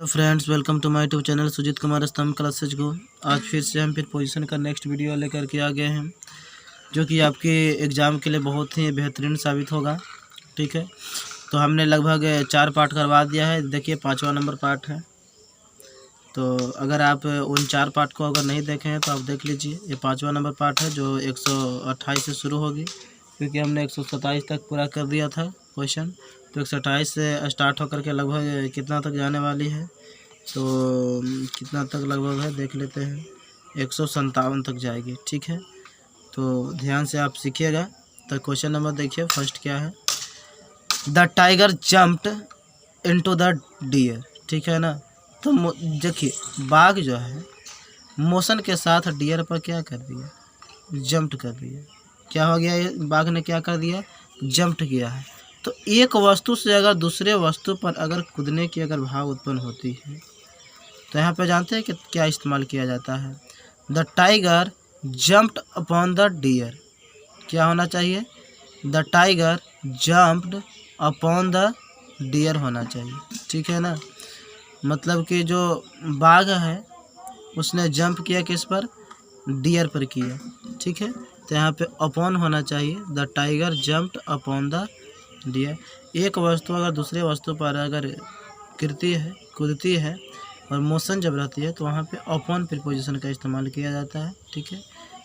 तो friends, welcome to my YouTube channel Sujeet Kumar Stambh classes को। आज फिर से हम पोजीशन का नेक्स्ट वीडियो लेकर के आ गए हैं, जो कि आपके एग्ज़ाम के लिए बहुत ही बेहतरीन साबित होगा। ठीक है, तो हमने लगभग 4 पार्ट करवा दिया है। देखिए 5वां नंबर पार्ट है। तो अगर आप उन 4 पार्ट को अगर नहीं देखे हैं तो आप देख लीजिए। ये 5वां नंबर पार्ट है जो 128 से शुरू होगी, क्योंकि हमने 127 तक पूरा कर दिया था क्वेश्चन। तो 128 से स्टार्ट होकर के लगभग कितना तक जाने वाली है, तो कितना तक लगभग है देख लेते हैं। 157 तक जाएगी। ठीक है, तो ध्यान से आप सीखिएगा। तो क्वेश्चन नंबर देखिए, फर्स्ट क्या है। The tiger jumped into the deer. ठीक है ना। तो देखिए, बाघ जो है मोशन के साथ डियर पर क्या कर दिया, जंप्ड कर दिया। क्या हो गया, ये बाघ ने क्या कर दिया, जंप्ड किया है। तो एक वस्तु से अगर दूसरे वस्तु पर अगर कूदने की अगर भाव उत्पन्न होती है, तो यहाँ पे जानते हैं कि क्या इस्तेमाल किया जाता है। The tiger jumped upon the deer. क्या होना चाहिए, the tiger jumped upon the deer होना चाहिए। ठीक है ना। मतलब कि जो बाघ है उसने जंप किया किस पर, डियर पर किया। ठीक है, तो यहाँ पे अपॉन होना चाहिए। The tiger jumped upon the deer. एक वस्तु अगर दूसरे वस्तु पर अगर गिरती है, कूदती है और मोशन जब रहती है, तो वहाँ पे अपॉन प्रीपोजिशन का इस्तेमाल किया जाता है। ठीक है,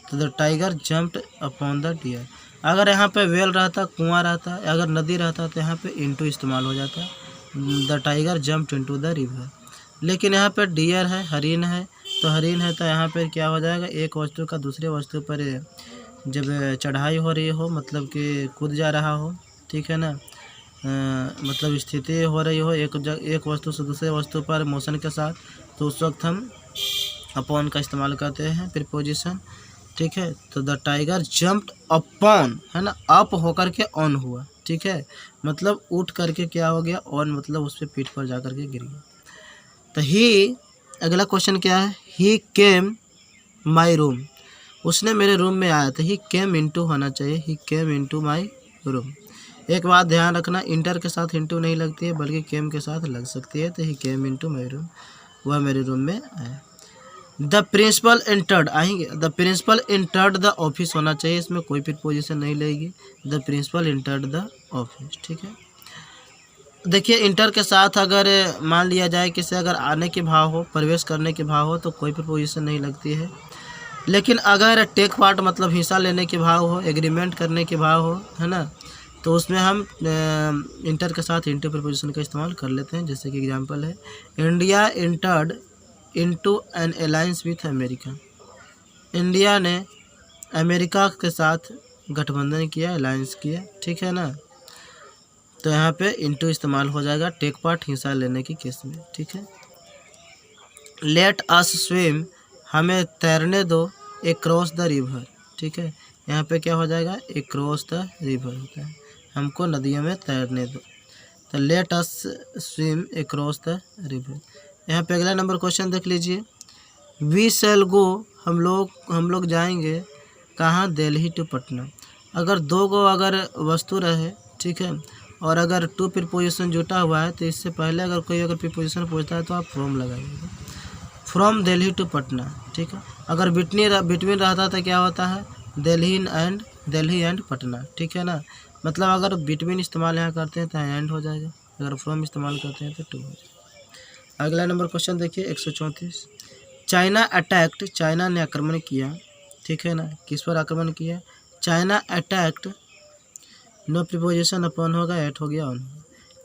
तो the tiger jumped upon the deer. अगर यहाँ पे वेल रहता, कुआं रहता, अगर नदी रहता, तो यहाँ पे इनटू इस्तेमाल हो जाता है। The tiger jumped into the river. लेकिन यहाँ पे डियर है, हरिन है, तो हरिन है तो यहाँ पे क्या हो जाएगा, एक वस्तु का दूसरे वस्तु पर जब चढ़ाई हो रही हो, मतलब कि कूद जा रहा हो। ठीक है ना। मतलब स्थिति हो रही हो एक वस्तु से दूसरे वस्तु पर मोशन के साथ, तो उस वक्त हम अपॉन का इस्तेमाल करते हैं प्रीपोजिशन। ठीक है, तो द टाइगर जंप्ड अपॉन है ना, अप होकर के ऑन हुआ। ठीक है, मतलब उठ करके क्या हो गया, ऑन मतलब उस पर पीठ पर जा करके गिर गया। तो ही, अगला क्वेश्चन क्या है, ही केम माई रूम। उसने मेरे रूम में आया था। ही केम इनटू होना चाहिए, ही केम इनटू माई रूम। एक बात ध्यान रखना, इंटर के साथ इंटू नहीं लगती है, बल्कि केम के साथ लग सकती है। तो ही केम इनटू माई रूम, वह मेरे रूम में आया। द प्रिंसिपल एंटर्ड, आएंगे, the principal entered the office होना चाहिए, इसमें कोई प्रीपोजिशन नहीं लगेगी। The principal entered the office. ठीक है, देखिए इंटर के साथ अगर मान लिया जाए किसी अगर आने के भाव हो, प्रवेश करने के भाव हो, तो कोई प्रीपोजिशन नहीं लगती है। लेकिन अगर टेक पार्ट मतलब हिस्सा लेने के भाव हो, एग्रीमेंट करने के भाव हो, है ना, तो उसमें हम इंटर के साथ इंटू प्रीपोजिशन का इस्तेमाल कर लेते हैं। जैसे कि एग्जांपल है, India entered into an alliance with America. India ने अमेरिका के साथ गठबंधन किया, अलायंस किया। ठीक है ना, तो यहाँ पे इनटू इस्तेमाल हो जाएगा टेक पार्ट हिस्सा लेने की केस में। ठीक है, लेट अस स्विम, हमें तैरने दो, एक्रॉस द रिवर। ठीक है, यहाँ पे क्या हो जाएगा, एक्रॉस द रिवर होता है, हमको नदियों में तैरने दो। तो let us swim across the river. यहाँ पे अगला नंबर क्वेश्चन देख लीजिए। वी शैल गो, हम लोग जाएंगे कहाँ, दिल्ली टू पटना। अगर दो गो अगर वस्तु रहे, ठीक है, और अगर टू प्रीपोजिशन जुटा हुआ है, तो इससे पहले अगर कोई अगर प्रीपोजिशन पूछता है तो आप फ्रॉम लगाइएगा, फ्रॉम दिल्ली टू पटना। ठीक है, अगर बिटवीन रहता तो क्या होता है, दिल्ली एंड पटना। ठीक है ना, मतलब अगर बिटवीन इस्तेमाल यहाँ करते हैं तो एंड हो जाएगा, अगर फ्रॉम इस्तेमाल करते हैं तो टू हो जाएगा। अगला नंबर क्वेश्चन देखिए 134। चाइना अटैक्ड, चाइना ने आक्रमण किया। ठीक है ना, किस पर आक्रमण किया, China attacked, no preposition upon होगा, एट हो गया ऑन।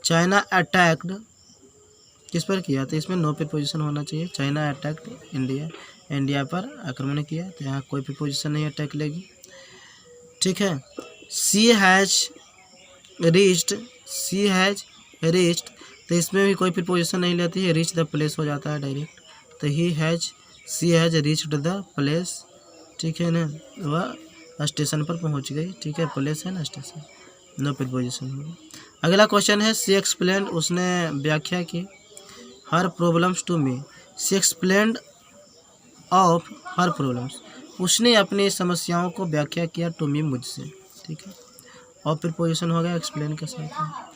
चाइना अटैक्ड किस पर किया, तो इसमें नो प्रीपोजिशन होना चाहिए। चाइना अटैक्ड इंडिया, इंडिया पर आक्रमण किया, तो यहाँ कोई प्रीपोजिशन नहीं अटैक लेगी। ठीक है, सी हैज रीच्ड, तो इसमें भी कोई प्रीपोजिशन नहीं लेती है, रीच द प्लेस हो जाता है डायरेक्ट। तो सी हैज रीच्ड द प्लेस। ठीक है ना, वह स्टेशन पर पहुँच गई। ठीक है, प्लेस है ना स्टेशन, नो प्रीपोजिशन होगा। अगला क्वेश्चन है, सी एक्सप्लेन्ड, उसने व्याख्या की, her problems to me. She explained of her problems, उसने अपनी समस्याओं को व्याख्या किया, टू मी मुझसे। ठीक है, और प्रीपोजिशन हो गया एक्सप्लेन के साथ।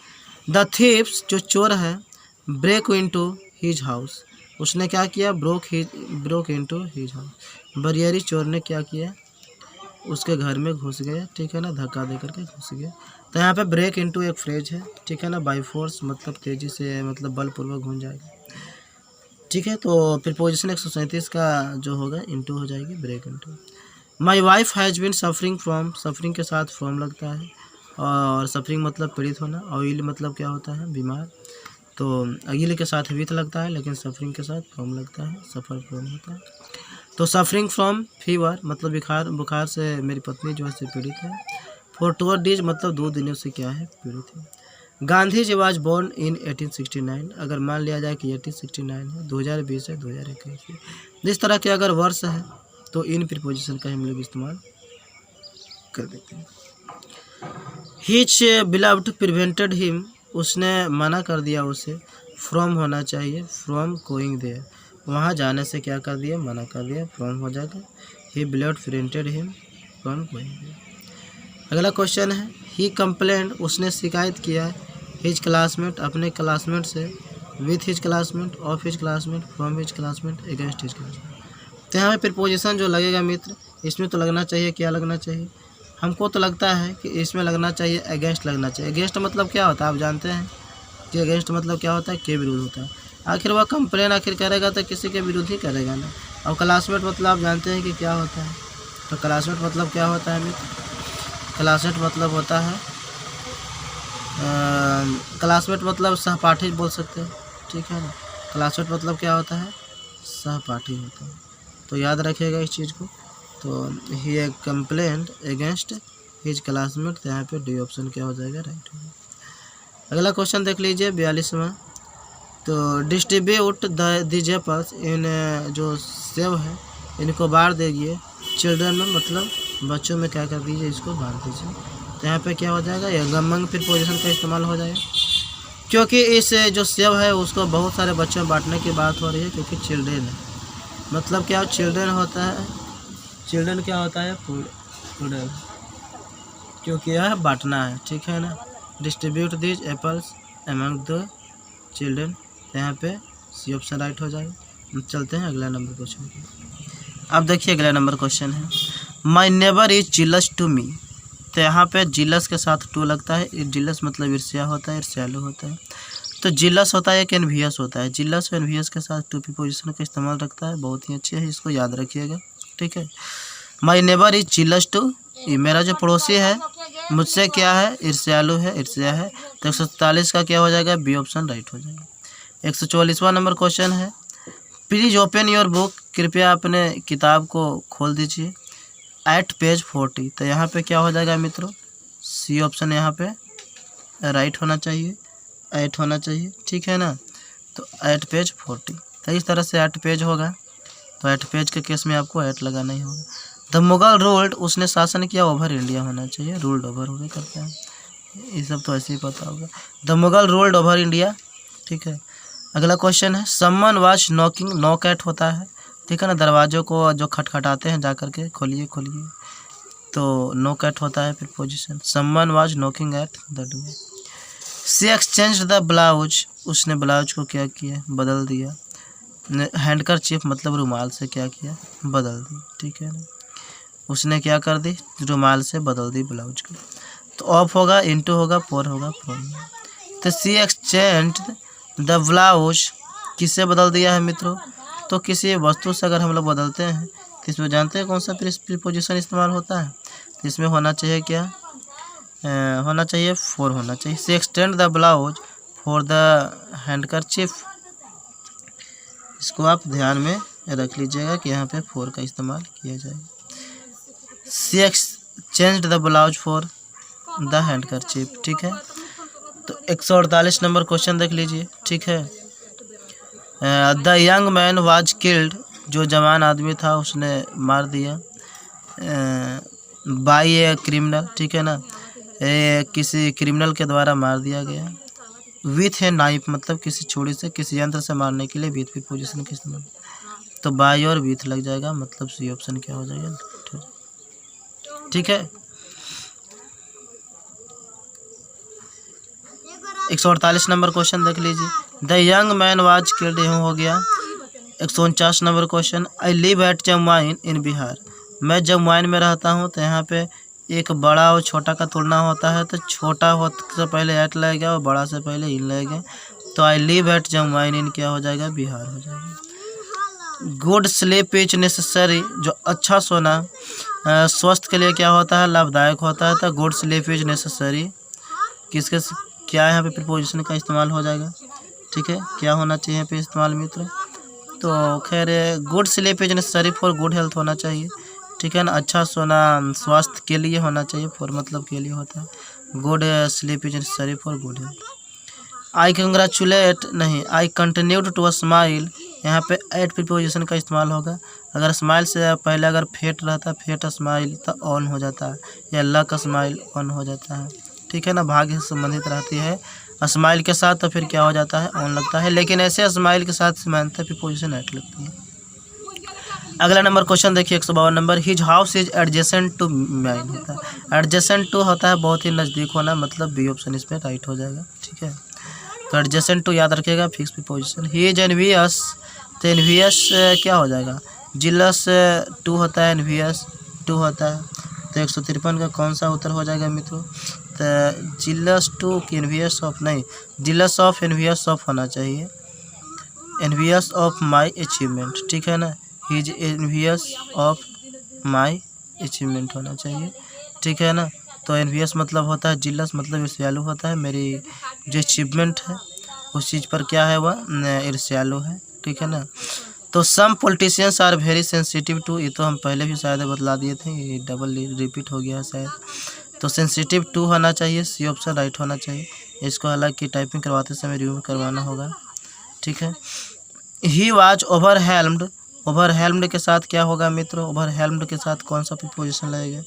द थीव्स, जो चोर है, ब्रेक इनटू हिज हाउस, उसने क्या किया, ब्रोक इनटू हिज हाउस। बरियारी चोर ने क्या किया, उसके घर में घुस गए, ठीक है ना, धक्का दे करके घुस गए। तो यहाँ पे ब्रेक इनटू एक फ्रेज है, ठीक है ना, बाई फोर्स मतलब तेज़ी से, मतलब बलपूर्वक घुस जाएगा, ठीक है। तो प्रीपोजिशन 137 का जो होगा इनटू हो जाएगी, break into. My wife has been suffering from, suffering के साथ फ्रॉम लगता है, और सफरिंग मतलब पीड़ित होना, और इल मतलब क्या होता है, बीमार। तो इल के साथ विथ लगता है, लेकिन सफरिंग के साथ फ्रॉम लगता है, सफ़र फ्रॉम होता है। तो सफरिंग फ्रॉम फीवर मतलब बुखार से मेरी पत्नी जो है से पीड़ित है। फॉर 2 डेज मतलब 2 दिनों से क्या है, पीड़ित है। Gandhi ji was born in 1869, अगर मान लिया जाए कि 1869 है, 2020 है, 2021 है, जिस तरह के अगर वर्ष है तो इन प्रीपोजिशन का हम लोग इस्तेमाल कर देते हैं। हिच बिलव्ड प्रिवेंटेड हिम, उसने मना कर दिया उसे, फ्रॉम होना चाहिए, फ्रॉम गोइंग देयर, वहाँ जाने से क्या कर दिया, मना कर दिया, फ्रॉम हो जाएगा। He believed prevented him from going there. अगला क्वेश्चन है, ही कंप्लेंट, उसने शिकायत किया है, हिज क्लासमेट, अपने क्लासमेट से, with his classmate, of his classmate, from his classmate, against his classmate. तो यहाँ पे प्रीपोजिशन जो लगेगा मित्र, इसमें तो लगना चाहिए, क्या लगना चाहिए, हमको तो लगता है कि इसमें लगना चाहिए अगेंस्ट लगना चाहिए। अगेंस्ट मतलब क्या होता है, आप जानते हैं कि अगेंस्ट मतलब क्या होता है, के विरुद्ध होता है। आखिर वह कंप्लेन आखिर करेगा तो किसी के विरुद्ध ही करेगा ना। और क्लासमेट मतलब आप जानते हैं कि क्या होता है, तो क्लासमेट मतलब क्या होता है मित्र, क्लासमेट मतलब होता है क्लासमेट मतलब सहपाठी बोल सकते हैं, ठीक है ना। क्लासमेट मतलब क्या होता है, सहपाठी होता है, तो याद रखिएगा इस चीज़ को। तो ही ए कंप्लेंट अगेंस्ट हिज क्लासमेट, तो यहाँ पे डी ऑप्शन क्या हो जाएगा, राइट होगा। अगला क्वेश्चन देख लीजिए 42वां। तो डिस्ट्रीब्यूट द एप्पल्स इन, जो सेब है इनको बांट दीजिए, चिल्ड्रन में मतलब बच्चों में क्या कर दीजिए, इसको बांट दीजिए। तो यहाँ पे क्या हो जाएगा, ये अमंग प्रीपोजिशन का इस्तेमाल हो जाएगा, क्योंकि इस जो सेब है उसको बहुत सारे बच्चों में बांटने की बात हो रही है, क्योंकि चिल्ड्रेन है, मतलब क्या चिल्ड्रेन होता है, चिल्ड्रन क्या होता है, फूड, क्योंकि यह बांटना है, ठीक है ना। Distribute these apples among the children, यहाँ पे सी ऑप्शन राइट हो जाएगा। चलते हैं अगला नंबर क्वेश्चन पे। अब देखिए अगला नंबर क्वेश्चन है, my neighbour is jealous to me. तो यहाँ पे जिलस के साथ टू लगता है, जिलस मतलब ईर्ष्या होता है, ईर्ष्यालु होता है। तो जिलस होता है कि एनवियस होता है, जिलस एनवियस के साथ टू प्रीपोजिशन का इस्तेमाल रखता है, बहुत ही अच्छे है, इसको याद रखिएगा, ठीक है। My neighbour is jealous to, मेरा जो पड़ोसी है मुझसे क्या है, ईर्ष्यालु है, ईर्ष्या है। तो 147 का क्या हो जाएगा, बी ऑप्शन राइट हो जाएगा। 144वां नंबर क्वेश्चन है, प्लीज ओपन योर बुक, कृपया अपने किताब को खोल दीजिए, एट पेज 40। तो यहाँ पे क्या हो जाएगा मित्रों, सी ऑप्शन यहाँ पे राइट होना चाहिए, 8 होना चाहिए, ठीक है ना। तो एट पेज 40, तो इस तरह से 8 पेज होगा, तो 8 पेज के केस में आपको 8 लगाना ही होगा। द मुगल रूल्ड, उसने शासन किया ओवर इंडिया होना चाहिए, रूल्ड ओवर होगा करते हैं, ये सब तो ऐसे ही पता होगा। The Mughal ruled over India, ठीक है। अगला क्वेश्चन है, someone was knocking, knock eight होता है, ठीक है ना, दरवाजों को जो खटखटाते हैं जा करके, खोलिए खोलिए, तो नॉक एट होता है preposition. Someone was knocking at the door. She exchanged the blouse, उसने ब्लाउज को क्या किया, बदल दिया। हैंडकरचीफ मतलब रुमाल से क्या किया, बदल दी, ठीक है ना, उसने क्या कर दी, रुमाल से बदल दी ब्लाउज को। तो ऑफ होगा, इनटू होगा, फोर होगा, फ्रॉम। तो सी एक्सचेंज्ड द ब्लाउज किससे बदल दिया है मित्रों, तो किसी वस्तु से अगर हम लोग बदलते हैं तो इसमें जानते हैं कौन सा प्रीपोजिशन इस्तेमाल होता है, तो इसमें होना चाहिए क्या, होना चाहिए फोर होना चाहिए। She extend the blouse for the handkerchief, इसको आप ध्यान में रख लीजिएगा कि यहाँ पे फोर का इस्तेमाल किया जाएगा। She exchanged the blouse for the handkerchief, ठीक है। तो 148 नंबर क्वेश्चन देख लीजिए, ठीक है। The young man was killed, जो जवान आदमी था उसने मार दिया, बाय ए क्रिमिनल, ठीक है ना, किसी क्रिमिनल के द्वारा मार दिया गया। विथ ए नाइफ मतलब किसी छुरी से, किसी यंत्र से मारने के लिए विथ प्रीपोजिशन का इस्तेमाल, तो बाय और विथ लग जाएगा, मतलब सी ऑप्शन क्या हो जाएगा, ठीक है। 148 नंबर क्वेश्चन देख लीजिए, the young man was killed, यूँ हो गया। 149 number question, I live at Jamuain in Bihar, मैं जमुआइन में रहता हूँ। तो यहाँ पे एक बड़ा और छोटा का तुलना होता है, तो छोटा हो से पहले एट लगेगा और बड़ा से पहले इन लगेगा। तो आई लिव एट जमुआइन इन क्या हो जाएगा, बिहार हो जाएगा। गुड स्लीप इज नेसेसरी, जो अच्छा सोना स्वास्थ्य के लिए क्या होता है, लाभदायक होता है। तो गुड स्लीप इज नेसेसरी किसके क्या यहाँ पे प्रीपोजिशन का इस्तेमाल हो जाएगा, ठीक है। क्या होना चाहिए यहाँ पे इस्तेमाल मित्र, तो खैर good sleep is necessary for good health होना चाहिए, ठीक है ना। अच्छा सोना स्वास्थ्य के लिए होना चाहिए, फॉर मतलब के लिए होता है। Good sleep is necessary for good health. I congratulate नहीं, आई कंटिन्यूड टू स्माइल, यहाँ पे एट प्रीपोजिशन का इस्तेमाल होगा। अगर स्माइल से पहले अगर फेट रहता है, फेट स्माइल, तो ऑन हो जाता है, या लक स्माइल ऑन हो जाता है, ठीक है ना। भाग्य से संबंधित रहती है स्माइल के साथ, तो फिर क्या हो जाता है, ऑन लगता है। लेकिन ऐसे स्माइल के साथ समानता प्रीपोजिशन एट लगती है। अगला नंबर क्वेश्चन देखिए 152 number, his house is adjacent to mine होता है। एडजेसेंट टू होता है बहुत ही नज़दीक होना, मतलब बी ऑप्शन इसमें राइट हो जाएगा, ठीक है। तो एडजेसेंट टू याद रखिएगा, fix preposition. He is envious, तो एनवियस क्या हो जाएगा, जिलस टू होता है, एनवियस टू होता है। तो 153 का कौन सा उत्तर हो जाएगा मित्रों, तो जिलस टू की एनवियस ऑफ नहीं, जिलस ऑफ एनवियस ऑफ होना चाहिए, एनवियस ऑफ माई अचीवमेंट, ठीक है ना। He is envious of my achievement होना चाहिए, ठीक है ना। तो एनवियस मतलब होता है, जिलस मतलब ईर्ष्यालु होता है, मेरी जो अचीवमेंट है उस चीज़ पर क्या है वह ईर्ष्यालु है, ठीक है ना। तो some politicians are very sensitive to, ये तो हम पहले भी शायद बतला दिए थे, ये डबल रिपीट हो गया है शायद। तो सेंसिटिव टू होना चाहिए, सी ऑप्शन राइट होना चाहिए। इसको हालांकि टाइपिंग करवाते समय रिव्यू करवाना होगा, ठीक है। ही वाज ओवरहेल्म्ड, ओवरहेल्म्ड के साथ क्या होगा मित्रों, ओवरहेल्म्ड के साथ कौन सा प्रीपोजिशन लगेगा,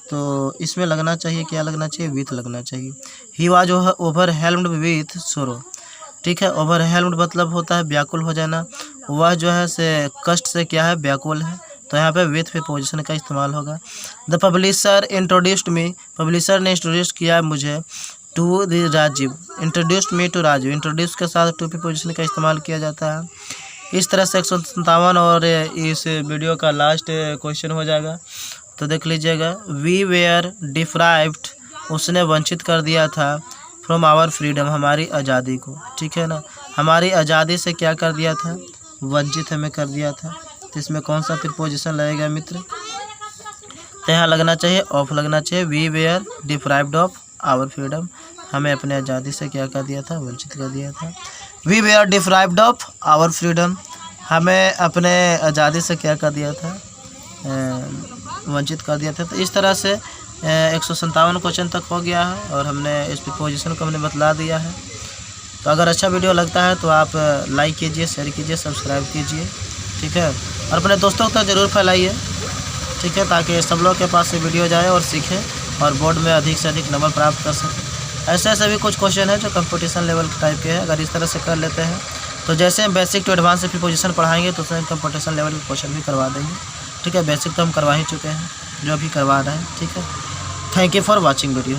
तो इसमें लगना चाहिए, क्या लगना चाहिए, विथ लगना चाहिए। ही वाज ओवरहेल्म्ड विथ सोरो, ठीक है। ओवरहेल्म्ड मतलब होता है व्याकुल हो जाना, वह जो है से कष्ट से क्या है, व्याकुल है। तो यहाँ पे विथ प्रीपोजिशन का इस्तेमाल होगा। The publisher introduced me, publisher ने इंट्रोड्यूस किया मुझे to the Rajiv, introduced me to Rajiv, introduce के साथ टू प्रीपोजिशन का इस्तेमाल किया जाता है। इस तरह से 157 और इस वीडियो का लास्ट क्वेश्चन हो जाएगा। तो देख लीजिएगा, वी वेयर डिप्राइव्ड, उसने वंचित कर दिया था, फ्रॉम आवर फ्रीडम, हमारी आज़ादी को, ठीक है ना। हमारी आज़ादी से क्या कर दिया था, वंचित हमें कर दिया था। तो इसमें कौन सा प्रीपोजिशन लगेगा मित्र, तो यहाँ लगना चाहिए, ऑफ लगना चाहिए। We were deprived of our freedom, हमें अपने आज़ादी से क्या कर दिया था, वंचित कर दिया था। We were deprived of our freedom, हमें अपने आज़ादी से क्या कर दिया था, वंचित कर दिया था। तो इस तरह से 157 क्वेश्चन तक हो गया है, और हमने इस प्रीपोजिशन को हमने बतला दिया है। तो अगर अच्छा वीडियो लगता है तो आप लाइक कीजिए, शेयर कीजिए, सब्सक्राइब कीजिए, ठीक है। और अपने दोस्तों तक ज़रूर फैलाइए, ठीक है, ताकि सब लोग के पास ये वीडियो जाए और सीखें और बोर्ड में अधिक से अधिक नंबर प्राप्त कर सकें। ऐसे ऐसे भी कुछ क्वेश्चन है जो कंपटीशन लेवल टाइप के हैं, अगर इस तरह से कर लेते हैं तो जैसे हम बेसिक टू एडवांस प्रीपोजिशन पढ़ाएंगे तो उसमें कंपटीशन लेवल के क्वेश्चन भी करवा देंगे, ठीक है। बेसिक तो हम करवा ही चुके हैं, जो भी करवा रहे हैं, ठीक है। Thank you for watching video.